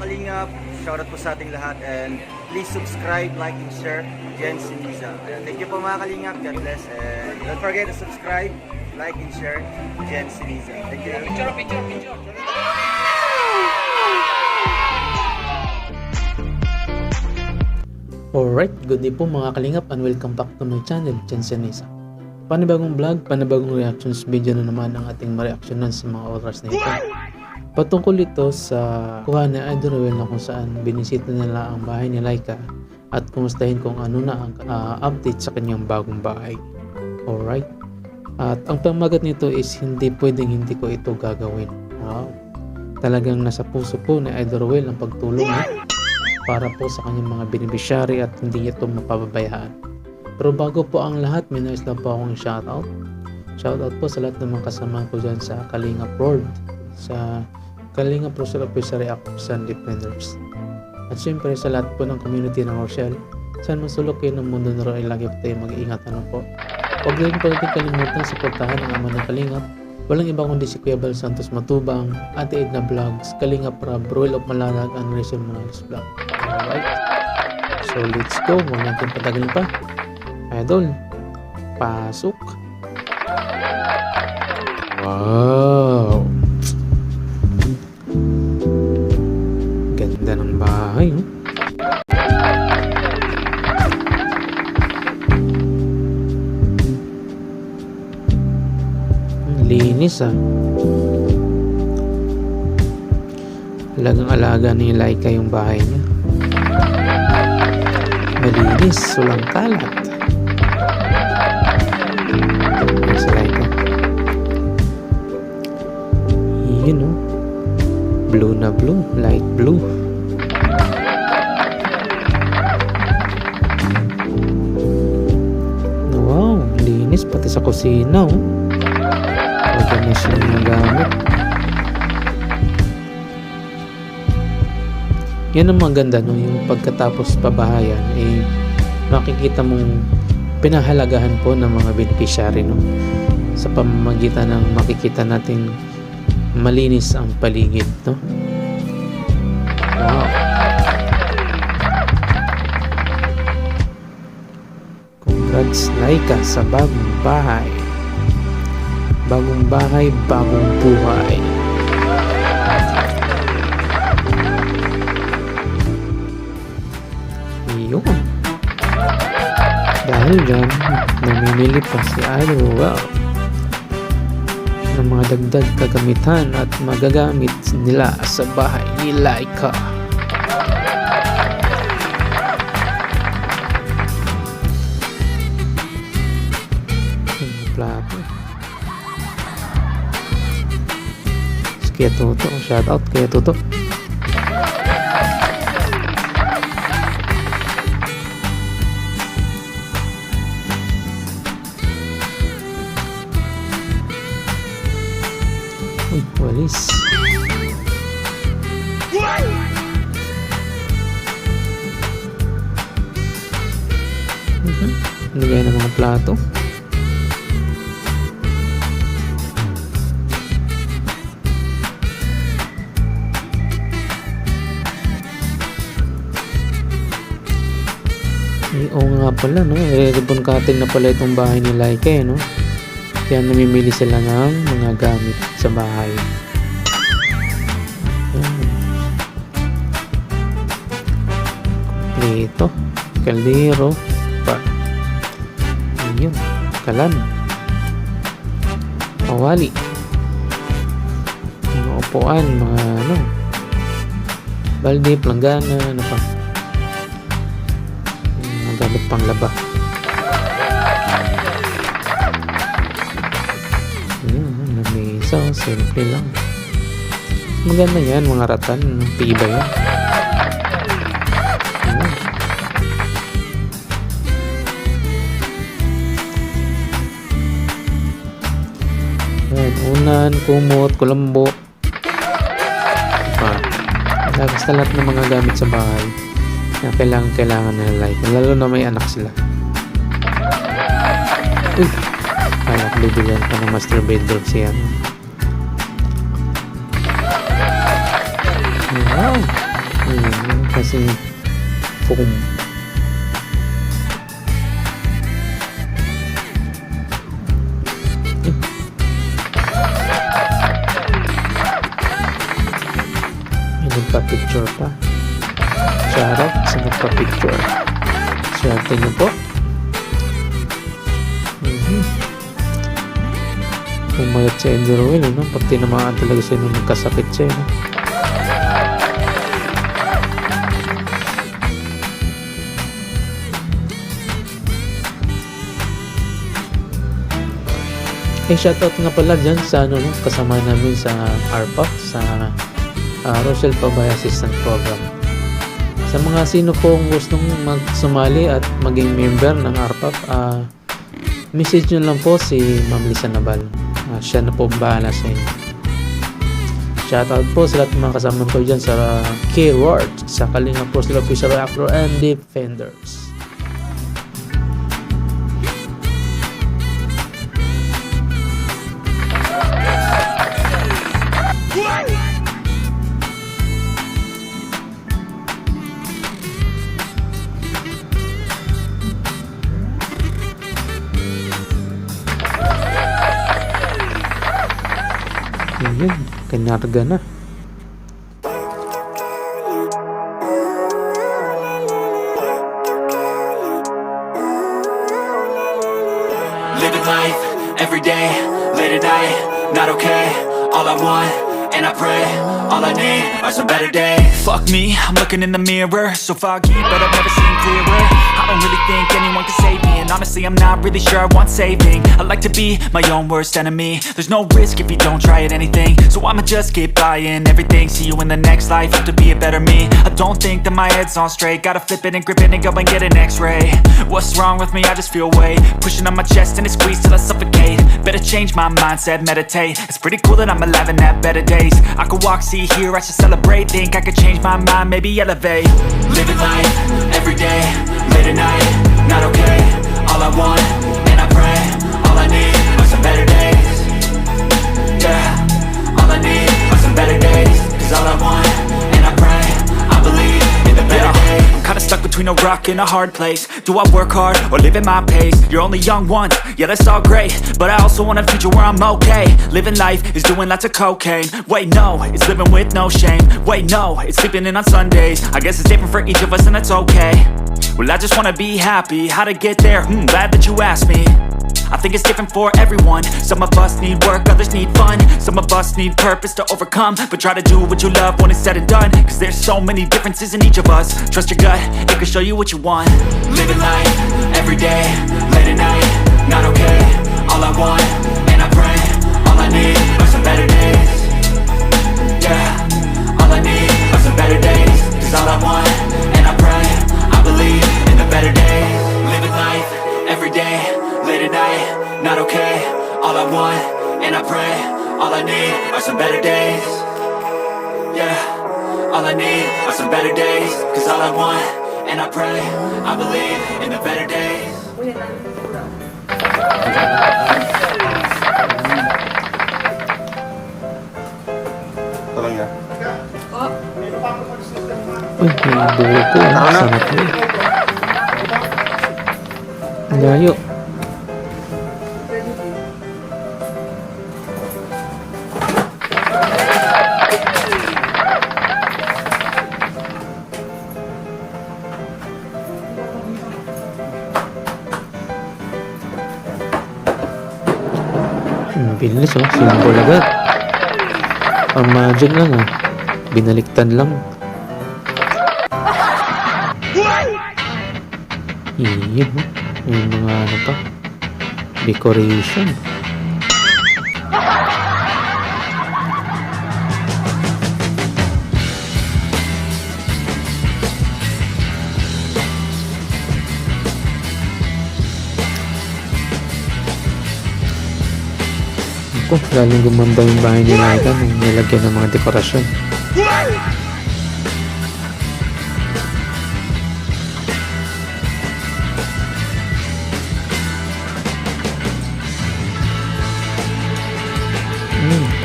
kalingap, shoutout po sa ating lahat and please subscribe, like, and share Jen Siniza. Ayan, thank you po mga kalingap, God bless, and don't forget to subscribe, like, and share Jen Siniza. Thank you. Picture. Alright, good day po mga kalingap and welcome back to my channel, Jen Siniza. Panibagong vlog, panibagong reactions video na naman ang ating mareaksyonan sa mga oras na ito. Patungkol ito sa kuha ni Idol Ruel na kung saan binisita nila ang bahay ni Laika at kumustahin kung ano na ang update sa kanyang bagong bahay. Alright, at ang pamagat nito is hindi pwedeng hindi ko ito gagawin. Wow, talagang nasa puso po ni Idol Ruel ang pagtulong para po sa kanyang mga beneficiary at hindi ito mapababayaan. Pero bago po ang lahat, may nais lang po akong shoutout. Shoutout po sa lahat ng mga kasama ko dyan sa Kalingap World, sa Kalingap Rochelle Official Reaction Defenders. At syempre sa lahat po ng community ng Rochelle, saan masulok kayo ng mundo na rin ay lagi po tayo mag-iingat po. Huwag rin po natin kalimutan suportahan ang ama ng Kalingap. Walang iba kundi si Kuya Bal Santos Matubang, Ate Edna Vlogs, Kalingap Rab, Ruel of Malalag, and Rachel Morales Vlog. Alright, so let's go. Huwag natin patagalin pa. Idol, pasok. Wow, ganda ng bahay, no? Linis, Talagang alaga ni Laika yung bahay niya. Malinis, walang kalat. Si Laika. Yun, no? Blue na blue, light blue. Wow, linis pati sa kusina, oh. Huwag na siya nagamit. Yan ang maganda, no? Yung pagkatapos pabahayan, makikita mong pinahalagahan po ng mga beneficiary, no? Sa pamamagitan ng makikita nating malinis ang paligid, no? Wow. Congrats Laika sa bagong bahay. Bagong bahay, bagong buhay. Yun. Dahil dyan, namimili pa si Idol Ruel ng mga dagdag kagamitan at magagamit nila sa bahay ni Laika. Plato. Kaya Toto, shout out kaya Toto. Uy, walis. Nilagay ng mga plato. Oo nga pala, no? Ribbon cutting na pala itong bahay ni Laika, no? Kaya namimili sila ng mga gamit sa bahay. Kompleto. Kaldero. Ayun. Kalan. Kawali. Mga upuan, mga ano. Balde, planggana, ano pa. Gamit pang laba. Ayan, lamesa, simple lang. Maganda yan, mga ratan, tiba yan. Ayan, unan, kumot, kulambo. Basta lahat ng mga gamit sa bahay na kailangan nila like, lalo na may anak sila. Uy, kaya ko bibigyan pa ng master bedroom siya. Wow, klaseng foam. May nagpa-picture pa. Shoutout sa nagpa-picture. Swerte niyo po. Umayat si Andy Ruel, no? Pag tinamaan talaga siya nung nagkasakit siya, no? Shoutout nga pala dyan sa ano, no? Kasama namin sa RPAC, sa Rochelle Pabay Assistant Program. Sa mga sino pong gustong magsumali at maging member ng RPAC, message nyo lang po si Ma'am Lisa Nabal. Siya na po bahala sa inyo. Shoutout po sa lahat ng mga kasama ko dyan sa K-Word, sa Kalinga po sila Official Reactor and Defenders. Ayan, kanarga na. Living life, every day, late at night, not okay. All I want, and I pray, all I need are some better days. Fuck me, I'm looking in the mirror, so foggy, but I've never seen clearer. I don't really think anyone can save me, and honestly I'm not really sure I want saving. I like to be my own worst enemy. There's no risk if you don't try at anything, so I'ma just keep buying everything. See you in the next life, have to be a better me. I don't think that my head's on straight, gotta flip it and grip it and go and get an x-ray. What's wrong with me? I just feel weight pushing on my chest and it squeezes till I suffocate. Better change my mindset, meditate. It's pretty cool that I'm alive and have better days. I could walk, see, hear, I should celebrate. Think I could change my mind, maybe elevate. Living life, every day, late at night, not okay. All I want, and I pray, all I need are some better days. Yeah, all I need are some better days. Cause all I want, and I pray, I believe in the better days. I'm kinda stuck between a rock and a hard place. Do I work hard or live at my pace? You're only young once, yeah that's all great, but I also want a future where I'm okay. Living life is doing lots of cocaine. Wait no, it's living with no shame. Wait no, it's sleeping in on Sundays. I guess it's different for each of us and that's okay. Well I just wanna be happy, how to get there? Glad that you asked me. I think it's different for everyone. Some of us need work, others need fun. Some of us need purpose to overcome. But try to do what you love when it's said and done. Cause there's so many differences in each of us. Trust your gut, it can show you what you want. Living life, every day, late at night, not okay. All I want, and I pray, all I need are some better days. Yeah, all I need are some better days. Cause all I want, and I pray, I believe in the better days. Living life, every day, late at night, not okay. All I want, and I pray, all I need are some better days. Yeah, all I need are some better days. Cause all I want, and I pray, I believe in the better days. Tolong ya. Uy, may dulo po. Sana po. Layo. Bilis oh, simbol agad. Imagine lang ah. Binaliktan lang. Iyo, may mga ano pa. Decoration. Ako, lalong gumanda yung bahay nila ito nung nilagyan ng mga dekorasyon.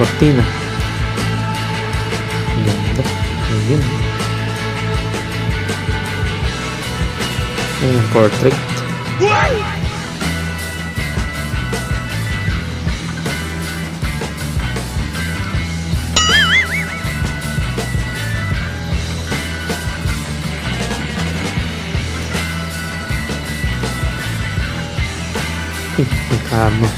Cortina. Ganda. Ayun. Ayan, portrait. Ang kama.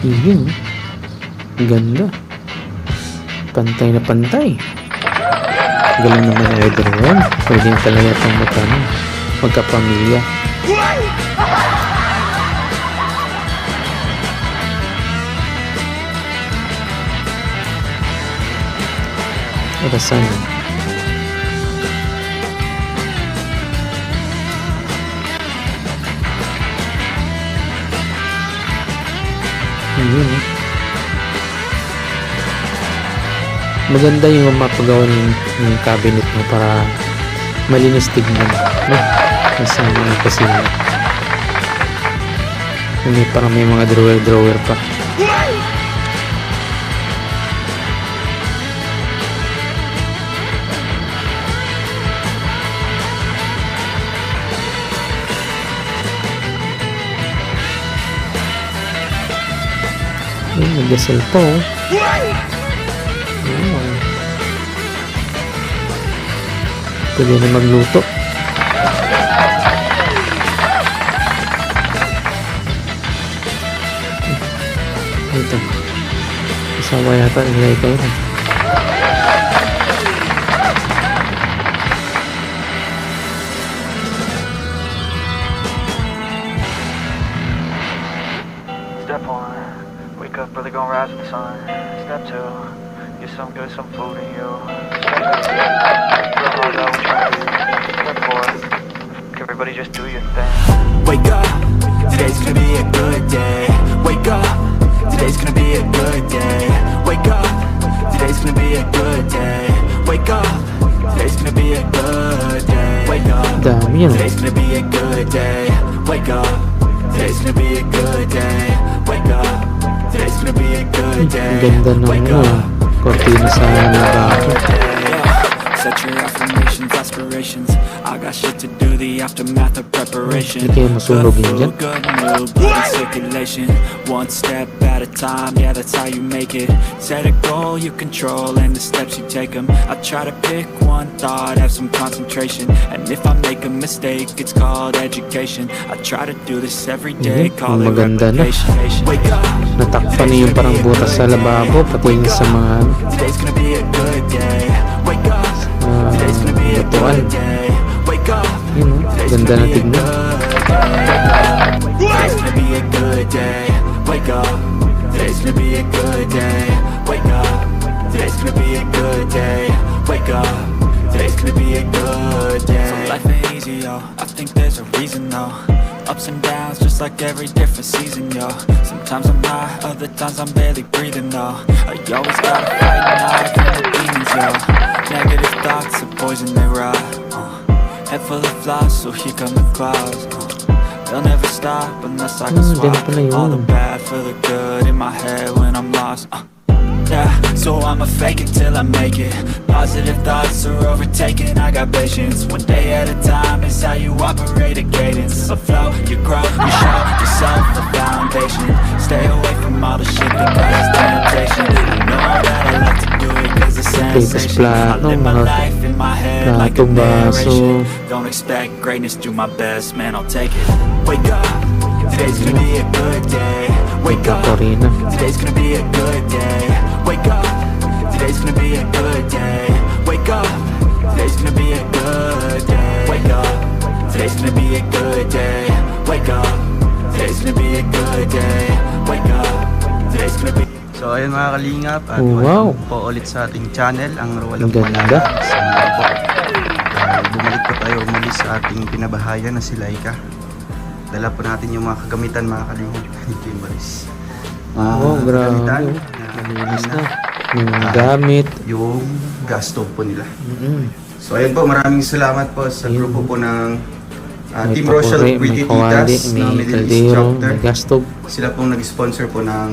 Yun. Ang ganda. Pantay na pantay. Galing naman na everyone. Pwede yung talaga itong magkapamilya. Arasan. Yun. Maganda yung mapagawa ng cabinet mo para malinis tignan, no? Kasi mga kusina. Hindi, parang may mga drawer pa. Nagdasal pa, oh. Pwede na magluto. Ito. Kasama yata nila ikaw. Step 1, wake up early, gonna rise with the sun. Step 2, get some good, some food in you. Step 3, real hard out what you do. Step 4, everybody just do your thing. Wake up, today's gonna be a good day. Wake up, today's gonna be a good day. Wake up, today's gonna be a good day. Wake up, today's gonna be a good day. Wake up, Dami yan. today's gonna be a good day. Wake up, today's gonna be a good day. Wake up, today's gonna be a good Ang day. ganda ng Wake ano, up, kortina sa lababo. set your affirmations, aspirations. I got shit to do, the aftermath of preparation. Hindi kayo masunog Good yun dyan. food, good mood, blood circulation. One step at a time, yeah, that's how you make it. Set a goal you control and the steps you take them. I try to pick one thought, have some concentration. And if I make a mistake, it's called education. I try to do this every day, call it maganda na. replication. Wake up, Natakpan niya yung parang butas sa lababo, pati yung sa mga today's gonna be a good day. Wake up, today's gonna be a batuan. good day. Wake up, Yun, oh. Ganda na tignan. today's gonna be a good day. Wake up, today's gonna be a good day. Wake up, today's gonna be a good day. Wake up, today's gonna be a good day. So life ain't easy, yo. I think there's a reason, though. Ups and downs, just like every different season, yo. Sometimes I'm high, other times I'm barely breathing, though. You always gotta fight and hide from the demons, yo. Negative thoughts are poison, they rot. Head full of flies, so here come the clouds. They'll never stop unless I can swap ganun pala yun. all the bad for the good in my head when I'm lost. Yeah, so I'ma fake it till I make it. Positive thoughts are overtaken, I got patience. One day at a time is how you operate a cadence. A flow, you grow, you show yourself a foundation. Stay away from all the shit that causes temptation. I know that I like to do it cause it's sensation. I live my life in my head like a platong baso. narration. Don't expect greatness, do my best, man, I'll take it. Wake up, today's gonna be a good day. Wake up, Korina. today's gonna be a good day. Wake up, today's gonna be a good day. Wake up, today's gonna be a good day. Wake up, today's gonna be a good day. Wake up, today's gonna be a good day. Wake up, today's gonna be. So ayun mga kalingap, at Oh, wow. welcome po ulit sa ating channel, ang Walang Ang ganda. Palaga. Sa mga po, bumalik po tayo muli sa ating pinabahayan na si Laika. Dala po natin yung mga kagamitan mga kalingap. Ito yung balis. Oh, grabe. Kagamitan, Malinis na. Yung gamit. yung gas stove po nila. Mm-mm. So ayun po, maraming salamat po sa Ayun. grupo po ng May Team Rochelle papuri, Pretty may kawali, Titas na may Middle East kaldero, chapter. may gas stove. Sila pong nag-sponsor po ng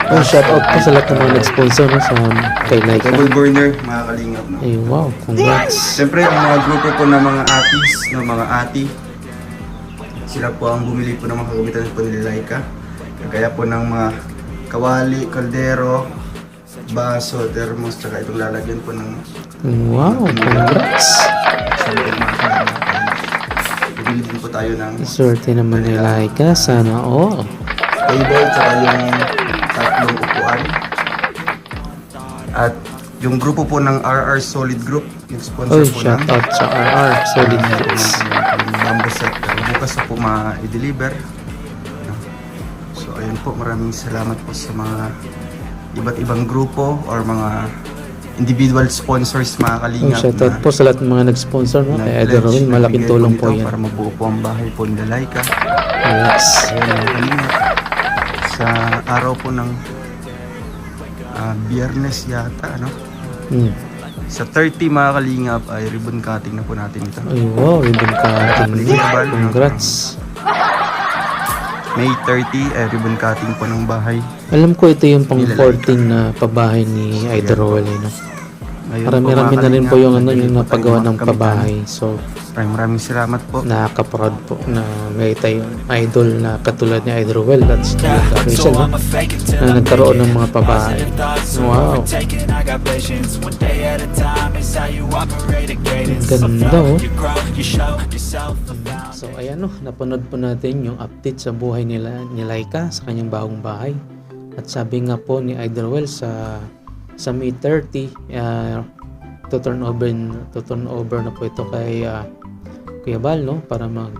Oh, shout out po sa lahat ng mga nag-sponsor no, sa kay Laika. double burner, mga kalingap. No? Ay, wow, congrats. Siyempre, ang mga grupo po ng mga atis, ng mga ati, sila po ang bumili po ng mga kagamitan po ni Laika. Kaya po ng mga kawali, kaldero, baso, thermos, tsaka itong lalagyan po ng Wow, congrats. sa loob mga kalingap. Bumili din po tayo ng Swerte naman ni Laika. Sana all. table, tsaka yung tatlong upuan. At yung grupo po ng RR Solid Group, yung sponsor Oy, po shout ng out sa RR. Solid Groups. yung bamboo set. Bukas na po ma-deliver. So ayun po, maraming salamat po sa mga iba't ibang grupo or mga individual sponsors, mga Oh, kalingap. shout out po sa lahat ng mga nag-sponsor no. Kay Idol Robin, malaking tulong po yan. Para mabuo po ang bahay po ni Laika. Yes. Ayun, mga kalingap. Sa araw po ng Biyernes yata, ano? Hmm. Sa 30 mga kalingap ay ribbon cutting na po natin ito. Ay, wow, ribbon cutting. Congrats. May 30 ay ribbon cutting po ng bahay. Alam ko ito yung pang 14 na pabahay ni Idol Roel. No? Ayun po, Marami-rami mga na rin po kalingap, yung ano nabili yung po napagawa tayong ng mga pabahay. So, Maraming salamat po. nakaka-proud po na may tayong idol na katulad ni Idol Roel at si Rachel no? Na nagkaroon ng mga pabahay. Wow. Ganda oh. So ayan no, napanood po natin yung update sa buhay nila ni Laika sa kanyang bagong bahay. At sabi nga po ni Idol Roel sa May 30, to turn over na po ito kay Kuya Bal no, para mag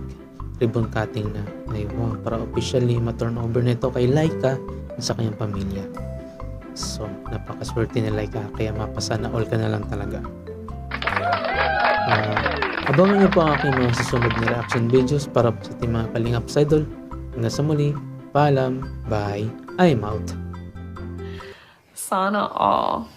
ribbon cutting na. Ay, wow, para officially ma-turn over na ito kay Laika at sa kanyang pamilya. So, napakaswerte ni Laika kaya mapasana all ka na lang talaga. Abangan niyo po ang aking mga susunod na reaction videos para sa ating mga kalingap sa idol. Hanggang sa muli, paalam, bye, I'm out. Sana all.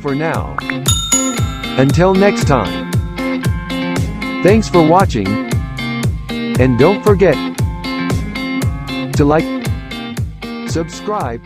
for now. Until next time. Thanks for watching. And don't forget to like, subscribe,